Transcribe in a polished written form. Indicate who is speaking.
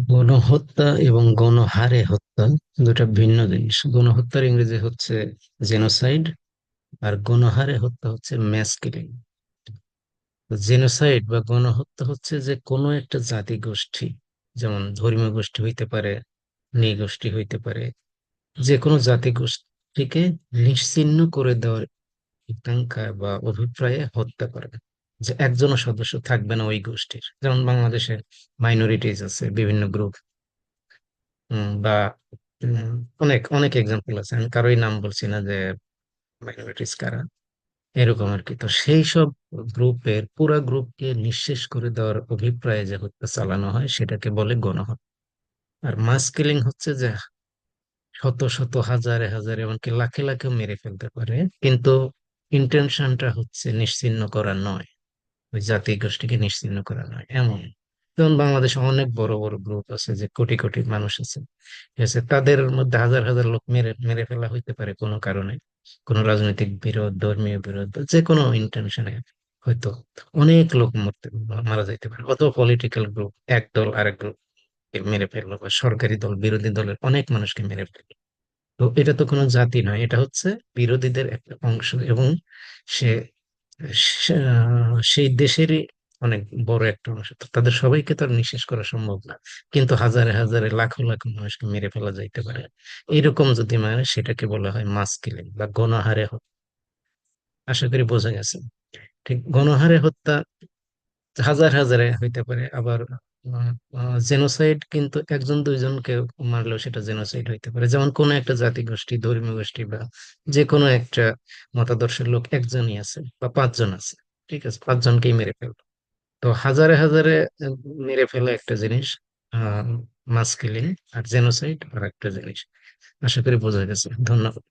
Speaker 1: গণহত্যা এবং গণহারে হত্যা দুটা ভিন্ন জিনিস। গণহত্যার ইংরেজি হচ্ছে জেনোসাইড, আর গণহারে হত্যা হচ্ছে ম্যাস কিলিং। জেনোসাইড বা গণহত্যা হচ্ছে যে কোনো একটা জাতি গোষ্ঠী, যেমন ধর্মীয় গোষ্ঠী হইতে পারে, নৃগোষ্ঠী হইতে পারে, যে কোনো জাতি গোষ্ঠীকে নিশ্চিহ্ন করে দেওয়ার আকাঙ্ক্ষা বা অভিপ্রায়ে হত্যা করে, যে একজনও সদস্য থাকবে না ওই গোষ্ঠীর। যেমন বাংলাদেশে মাইনরিটিজ আছে, বিভিন্ন গ্রুপ, বা উম, অনেক অনেক এক্সাম্পল আছে, আমি কারোই নাম বলছি না যে মাইনরিটিস কারা, এরকম আর কি। তো সেই সব গ্রুপের পুরা গ্রুপকে নিঃশেষ করে দেওয়ার অভিপ্রায়ে যে হত্যা চালানো হয় সেটাকে বলে গণহত্যা। আর মাস কিলিং হচ্ছে যে শত শত হাজারে হাজারে এমনকি লাখে লাখে মেরে ফেলতে পারে, কিন্তু ইন্টেনশনটা হচ্ছে নিশ্চিহ্ন করা নয়, ওই জাতি গোষ্ঠীকে নিশ্চিহ্ন করা নয় এমন। যেমন বাংলাদেশে অনেক বড় বড় গ্রুপ আছে, যে কোটি কোটি মানুষ আছে, ঠিক আছে, তাদের মধ্যে হাজার হাজার লোক মেরে মেরে ফেলা হইতে পারে কোনো কারণে, কোনো রাজনৈতিক বিরোধ, ধর্মীয় বিরোধ, বা যে কোনো ইন্টেনশনে হয়তো অনেক লোক মারা যাইতে পারে। অথবা পলিটিক্যাল গ্রুপ এক দল আরেক গ্রুপ মেরে ফেললো, বা সরকারি দল বিরোধী দলের অনেক মানুষকে মেরে ফেললো। তো এটা তো কোনো জাতি নয়, এটা হচ্ছে বিরোধীদের একটা অংশ, এবং সে সেই দেশেরই অনেক বড় একটা অংশ। তো তাদের সবাইকে তো আর নিঃশেষ করা সম্ভব না, কিন্তু হাজারে হাজারে লাখো লাখো মানুষকে মেরে ফেলা যাইতে পারে। এরকম যদি মানে, সেটাকে বলা হয় মাস কিলিং বা গণহারে হত্যা। আশা করি বোঝা গেছে। ঠিক, গণহারে হত্যা হাজার হাজারে হইতে পারে। আবার জেনোসাইড কিন্তু একজন দুইজনকে মারলেও সেটা জেনোসাইড হইতে পারে। যেমন কোন একটা জাতি গোষ্ঠী, ধর্মীয় গোষ্ঠী, বা যে কোনো একটা মতাদর্শের লোক একজনই আছে বা পাঁচজন আছে, ঠিক আছে, পাঁচজনকেই মেরে ফেললো। তো হাজারে হাজারে আহ, মেরে ফেলা একটা জিনিস, আহ মাস কিলিং, আর জেনোসাইড আর একটা জিনিস। আশা করি বোঝা গেছে। ধন্যবাদ।